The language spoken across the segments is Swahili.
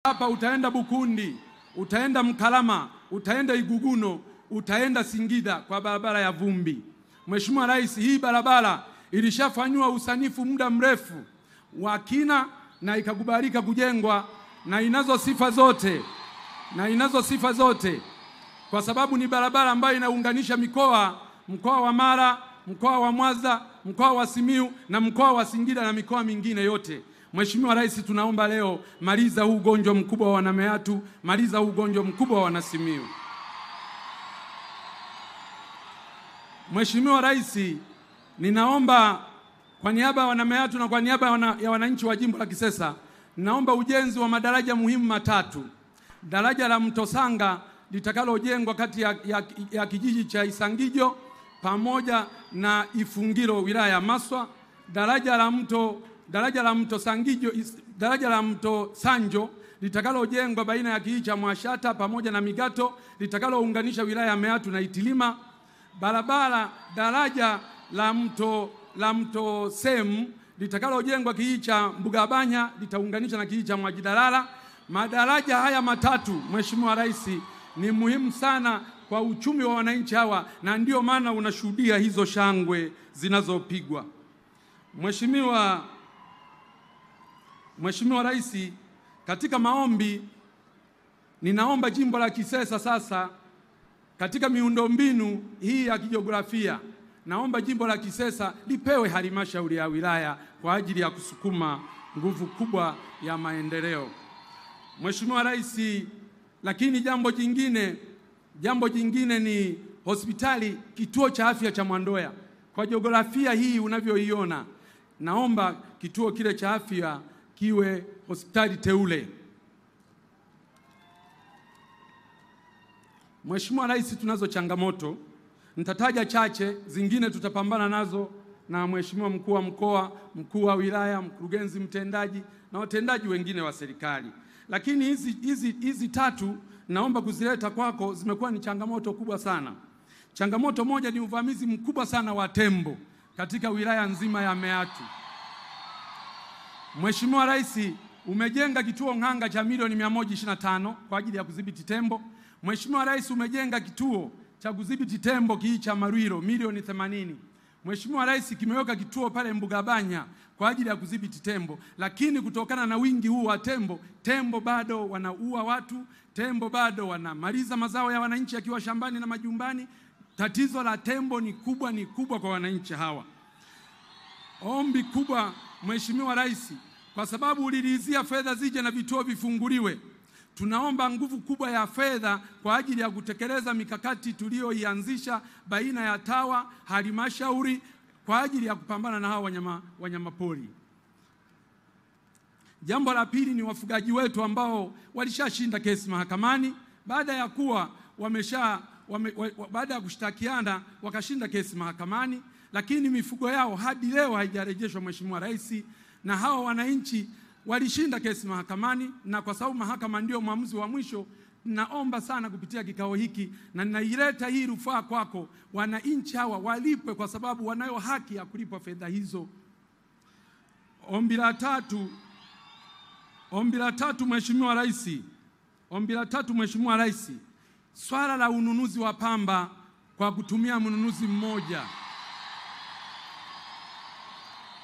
Hapa utaenda Bukundi, utaenda Mkalama, utaenda Iguguno, utaenda Singida kwa barabara ya vumbi. Mheshimiwa Rais, hii barabara ilishafanywa usanifu muda mrefu wa kina na ikakubalika kujengwa na inazo sifa zote kwa sababu ni barabara ambayo inaunganisha mkoa wa Mara, mkoa wa Mwanza, mkoa wa Simiyu na mkoa wa Singida na mikoa mingine yote. Mheshimiwa Rais, tunaomba leo maliza huu ugonjwa mkubwa wa Wanameatu, maliza huu ugonjwa mkubwa wa Wanasimiyu. Mheshimiwa Rais, ninaomba kwa niaba ya Wanameatu na kwa niaba ya wananchi wa jimbo la Kisesa, naomba ujenzi wa madaraja muhimu matatu. Daraja la Mto Sanga litakalojengwa kati ya kijiji cha Isangijo pamoja na Ifungiro wilaya ya Maswa, daraja la Mto Sanjo litakalojengwa baina ya kijiji cha Mwashata pamoja na Migato litakalounganisha wilaya ya Meatu na Itilima, daraja la Mto Semu litakalojengwa kijiji cha Mbugabanya litaunganisha na kijiji cha Mwajidalala. Madaraja haya matatu, Mheshimiwa Rais, ni muhimu sana kwa uchumi wa wananchi hawa na ndio maana unashuhudia hizo shangwe zinazopigwa. Mheshimiwa Rais, katika maombi ninaomba jimbo la Kisesa sasa katika miundombinu hii ya kijiografia, naomba jimbo la Kisesa lipewe halmashauri ya wilaya kwa ajili ya kusukuma nguvu kubwa ya maendeleo. Mheshimiwa Rais, lakini jambo jingine ni hospitali, kituo cha afya cha Mwandoya. Kwa jiografia hii unavyoiona, naomba kituo kile cha afya kiwe hospitali teule. Mheshimiwa Rais, tunazo changamoto, nitataja chache, zingine tutapambana nazo na Mheshimiwa mkuu wa mkoa, mkuu wa wilaya, mkurugenzi mtendaji na watendaji wengine wa serikali. Lakini hizi tatu naomba kuzileta kwako, zimekuwa ni changamoto kubwa sana. Changamoto moja ni uvamizi mkubwa sana wa tembo katika wilaya nzima ya Meatu. Mheshimiwa Rais, umejenga kituo Ng'anga cha milioni 125 kwa ajili ya kudhibiti tembo. Mheshimiwa Rais, umejenga kituo cha kudhibiti tembo kijiji cha Marwiro milioni 80. Mheshimiwa Rais, kimeweka kituo pale Mbugabanya kwa ajili ya kudhibiti tembo, lakini kutokana na wingi huu wa tembo bado wanaua watu, tembo bado wanamaliza mazao ya wananchi yakiwa shambani na majumbani. Tatizo la tembo ni kubwa kwa wananchi hawa. Ombi kubwa Mheshimiwa Rais, kwa sababu uliridhia fedha zije na vituo vifunguliwe, tunaomba nguvu kubwa ya fedha kwa ajili ya kutekeleza mikakati tuliyoianzisha baina ya TAWA, halmashauri kwa ajili ya kupambana na hawa wanyamapori. Jambo la pili ni wafugaji wetu ambao walishashinda kesi mahakamani baada ya kuwa baada ya kushtakiana wakashinda kesi mahakamani, lakini mifugo yao hadi leo haijarejeshwa Mheshimiwa Rais, na hawa wananchi walishinda kesi mahakamani, na kwa sababu mahakama ndio mwamuzi wa mwisho, naomba sana kupitia kikao hiki na ninaileta hii rufaa kwako, wananchi hawa walipwe kwa sababu wanayo haki ya kulipwa fedha hizo. Ombi la tatu Mheshimiwa Rais, swala la ununuzi wa pamba kwa kutumia mnunuzi mmoja.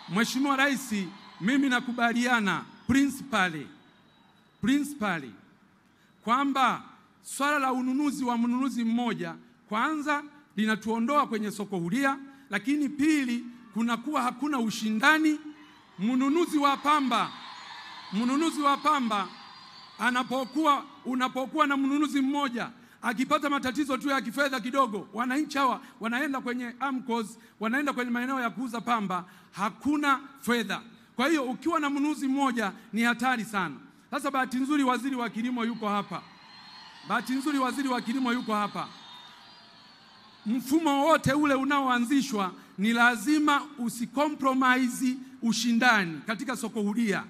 Mheshimiwa Rais, mimi nakubaliana principally kwamba swala la ununuzi wa mnunuzi mmoja kwanza linatuondoa kwenye soko huria, lakini pili kunakuwa hakuna ushindani. Mnunuzi wa pamba unapokuwa na mnunuzi mmoja, akipata matatizo tu ya kifedha kidogo, wananchi hawa wanaenda kwenye AMCOS, wanaenda kwenye maeneo ya kuuza pamba, hakuna fedha. Kwa hiyo ukiwa na mnunuzi mmoja ni hatari sana. Sasa bahati nzuri waziri wa kilimo yuko hapa. Mfumo wote ule unaoanzishwa ni lazima usicompromise ushindani katika soko huria.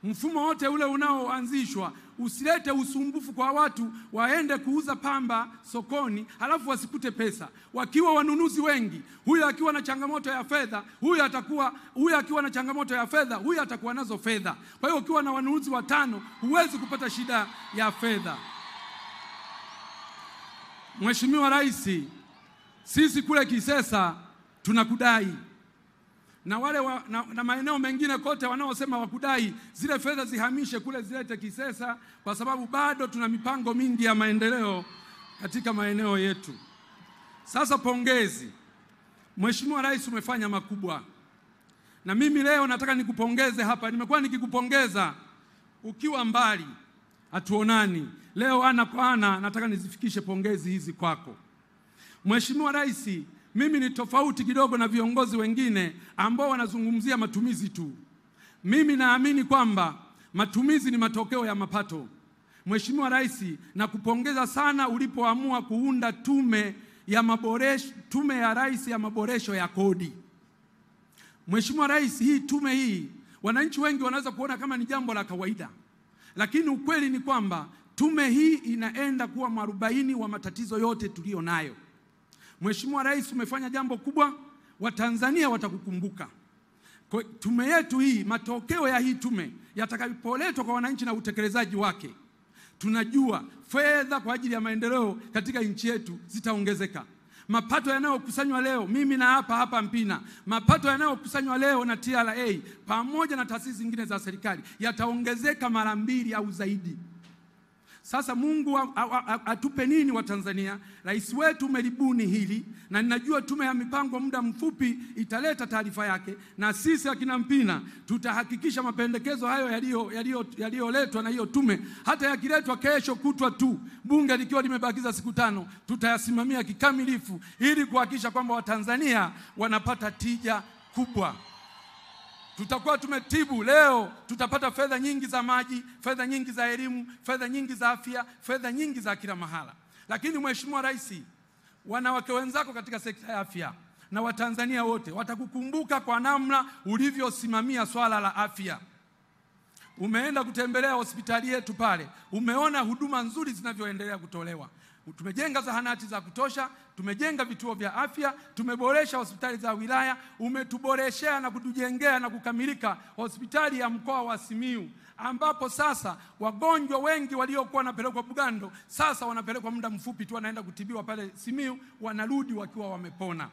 Mfumo wote ule unaoanzishwa usilete usumbufu kwa watu waende kuuza pamba sokoni halafu wasikute pesa. Wakiwa wanunuzi wengi, huyu akiwa na changamoto ya fedha, huyu akiwa na changamoto ya fedha, huyu atakuwa nazo fedha. Kwa hiyo ukiwa na wanunuzi 5 huwezi kupata shida ya fedha. Mheshimiwa Rais, sisi kule Kisesa tunakudai. Na wale na maeneo mengine kote wanaosema wakudai zile fedha zihamishe kule zilete Kisesa, kwa sababu bado tuna mipango mingi ya maendeleo katika maeneo yetu. Sasa pongezi. Mheshimiwa Rais, umefanya makubwa. Na mimi leo nataka nikupongeze hapa. Nimekuwa nikikupongeza ukiwa mbali, hatuonani. Leo ana kwa ana nataka nizifikishe pongezi hizi kwako. Mheshimiwa Rais, mimi ni tofauti kidogo na viongozi wengine ambao wanazungumzia matumizi tu. Mimi naamini kwamba matumizi ni matokeo ya mapato. Mheshimiwa Rais, nakupongeza sana ulipoamua kuunda tume ya Rais ya maboresho ya kodi. Mheshimiwa Rais, hii tume hii wananchi wengi wanaweza kuona kama ni jambo la kawaida. Lakini ukweli ni kwamba tume hii inaenda kuwa mwarobaini wa matatizo yote tulio nayo. Mheshimiwa Rais, umefanya jambo kubwa, Watanzania watakukumbuka. Kwa tume yetu hii, matokeo ya hii tume yatakapoletwa kwa wananchi na utekelezaji wake, tunajua fedha kwa ajili ya maendeleo katika nchi yetu zitaongezeka. Mapato yanayokusanywa leo, mimi na hapa Mpina, mapato yanayokusanywa leo na TRA pamoja na taasisi zingine za serikali yataongezeka mara 2 au zaidi. Sasa Mungu atupe nini wa Tanzania? Rais wetu umelibuni hili, na ninajua tume ya mipango muda mfupi italeta taarifa yake, na sisi akina Mpina tutahakikisha mapendekezo hayo yaliyoletwa na hiyo tume, hata yakiletwa kesho kutwa tu, bunge likiwa limebakiza siku 5, tutayasimamia kikamilifu ili kuhakikisha kwamba Watanzania wanapata tija kubwa. Tutakuwa tumetibu leo, tutapata fedha nyingi za maji, fedha nyingi za elimu, fedha nyingi za afya, fedha nyingi za kila mahala. Lakini Mheshimiwa Rais, wanawake wenzako katika sekta ya afya na Watanzania wote watakukumbuka kwa namna ulivyosimamia swala la afya. Umeenda kutembelea hospitali yetu pale, umeona huduma nzuri zinavyoendelea kutolewa. Tumejenga zahanati za kutosha, tumejenga vituo vya afya, tumeboresha hospitali za wilaya, umetuboreshea na kutujengea na kukamilika hospitali ya mkoa wa Simiyu, ambapo sasa wagonjwa wengi waliokuwa wanapelekwa Bugando sasa wanapelekwa muda mfupi tu wanaenda kutibiwa pale Simiyu, wanarudi wakiwa wamepona.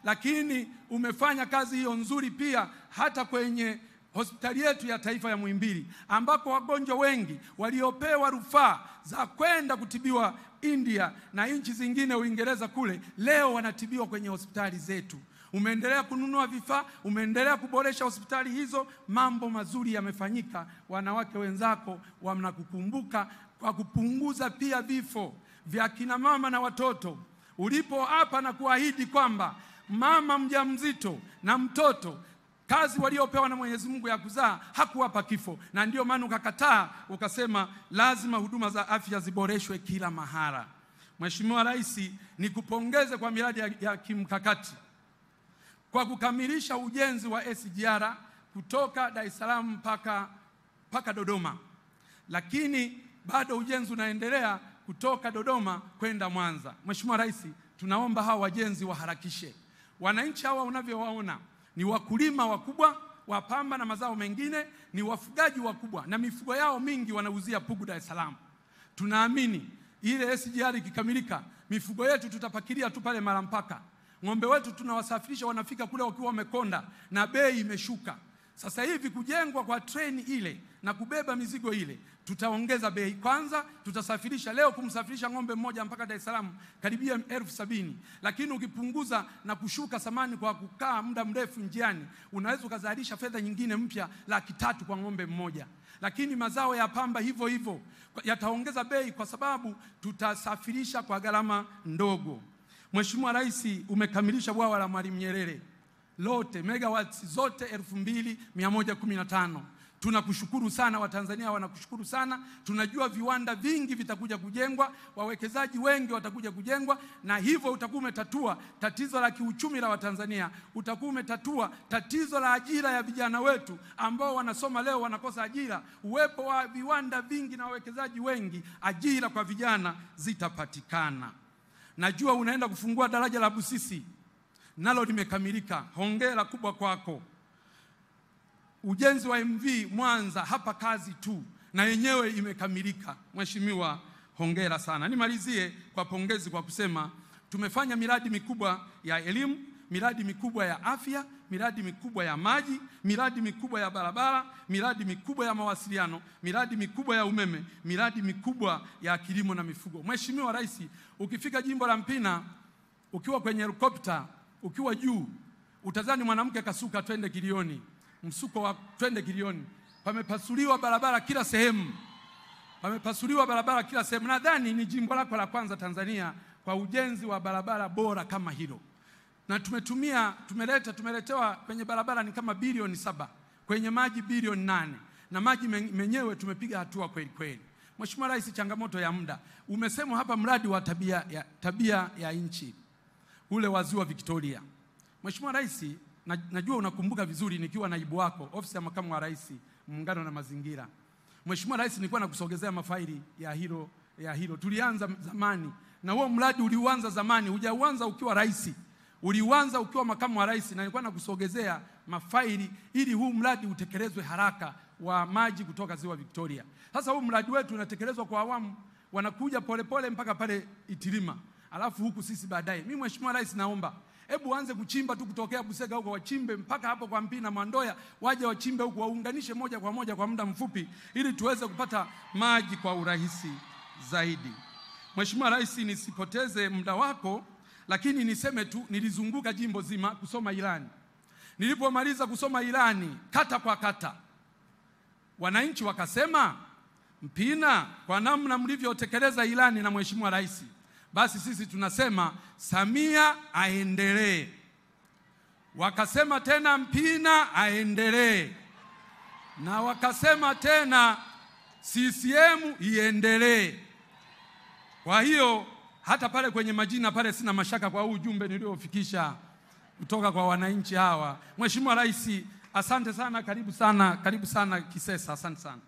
Lakini umefanya kazi hiyo nzuri pia hata kwenye hospitali yetu ya taifa ya Muhimbili, ambako wagonjwa wengi waliopewa rufaa za kwenda kutibiwa India na nchi zingine, Uingereza kule, leo wanatibiwa kwenye hospitali zetu. Umeendelea kununua vifaa, umeendelea kuboresha hospitali hizo, mambo mazuri yamefanyika. Wanawake wenzako wanakukumbuka kwa kupunguza pia vifo vya kina mama na watoto. Ulipo hapa na kuahidi kwamba mama mjamzito na mtoto kazi waliopewa na Mwenyezi Mungu ya kuzaa hakuwapa kifo, na ndio maana ukakataa ukasema lazima huduma za afya ziboreshwe kila mahala. Mheshimiwa Rais, nikupongeze kwa miradi ya kimkakati kwa kukamilisha ujenzi wa SGR kutoka Dar es Salaam mpaka Dodoma, lakini bado ujenzi unaendelea kutoka Dodoma kwenda Mwanza. Mheshimiwa Rais, tunaomba hawa wajenzi waharakishe. Wananchi hawa unavyowaona ni wakulima wakubwa wa pamba na mazao mengine, ni wafugaji wakubwa na mifugo yao mingi wanauzia Pugu Dar es Salaam. Tunaamini ile SGR ikikamilika, mifugo yetu tutapakilia tu pale Malampaka. Ng'ombe wetu tunawasafirisha wanafika kule wakiwa wamekonda na bei imeshuka. Sasa hivi kujengwa kwa treni ile na kubeba mizigo ile, tutaongeza bei. Kwanza tutasafirisha leo, kumsafirisha ng'ombe mmoja mpaka Dar es Salaam karibia 70,000, lakini ukipunguza na kushuka samani kwa kukaa muda mrefu njiani, unaweza ukazalisha fedha nyingine mpya 300,000 kwa ng'ombe mmoja. Lakini mazao ya pamba hivyo hivyo yataongeza bei kwa sababu tutasafirisha kwa gharama ndogo. Mheshimiwa Rais, umekamilisha bwawa la Mwalimu Nyerere lote, megawatts zote 2115. Tunakushukuru sana, Watanzania wanakushukuru sana. Tunajua viwanda vingi vitakuja kujengwa, wawekezaji wengi watakuja kujengwa, na hivyo utakuwa umetatua tatizo la kiuchumi la Watanzania. Utakuwa umetatua tatizo la ajira ya vijana wetu ambao wanasoma leo wanakosa ajira. Uwepo wa viwanda vingi na wawekezaji wengi, ajira kwa vijana zitapatikana. Najua unaenda kufungua daraja la Busisi, nalo limekamilika. Hongera kubwa kwako. Ujenzi wa MV Mwanza hapa kazi tu, na yenyewe imekamilika. Mheshimiwa, hongera sana. Nimalizie kwa pongezi kwa kusema tumefanya miradi mikubwa ya elimu, miradi mikubwa ya afya, miradi mikubwa ya maji, miradi mikubwa ya barabara, miradi mikubwa ya mawasiliano, miradi mikubwa ya umeme, miradi mikubwa ya kilimo na mifugo. Mheshimiwa Rais, ukifika jimbo la Mpina, ukiwa kwenye helikopta, ukiwa juu, utazani mwanamke kasuka twende Kilioni. Msuko wa twende Kilioni. Pamepasuliwa barabara kila sehemu. Pamepasuliwa barabara kila sehemu. Nadhani ni jimbo lako la kwanza Tanzania kwa ujenzi wa barabara bora kama hilo. Na tumeletewa kwenye barabara ni kama bilioni 7, kwenye maji bilioni 8. Na maji menyewe tumepiga hatua kweli kweli. Mheshimiwa Rais, changamoto ya muda. Umesema hapa mradi wa tabia ya nchi ule wa Ziwa Victoria. Mheshimiwa Rais, najua unakumbuka vizuri nikiwa naibu wako ofisi ya makamu wa rais muungano na mazingira. Mheshimiwa Rais, nilikuwa nakusogezea mafaili ya hilo. Tulianza zamani, na huo mradi uliuanza zamani, hujauanza ukiwa rais. Uliuanza ukiwa makamu wa rais, na nilikuwa nakusogezea mafaili ili huu mradi utekelezwe haraka wa maji kutoka Ziwa Victoria. Sasa huu mradi wetu unatekelezwa kwa awamu, wanakuja polepole mpaka pale Itilima. Alafu huku sisi baadaye. Mimi Mheshimiwa Rais, naomba hebu anze kuchimba tu kutokea Busega huko, wachimbe mpaka hapo kwa Mpina Mwandoya, waje wachimbe huko, waunganishe moja kwa moja kwa muda mfupi ili tuweze kupata maji kwa urahisi zaidi. Mheshimiwa Rais, nisipoteze muda wako, lakini niseme tu nilizunguka jimbo zima kusoma ilani. Nilipomaliza kusoma ilani kata kwa kata, wananchi wakasema, Mpina, kwa namna mlivyotekeleza ilani na Mheshimiwa Rais, basi sisi tunasema Samia aendelee. Wakasema tena Mpina aendelee. Na wakasema tena CCM iendelee. Kwa hiyo hata pale kwenye majina pale sina mashaka kwa ujumbe niliofikisha kutoka kwa wananchi hawa. Mheshimiwa Rais, asante sana, karibu sana Kisesa, asante sana.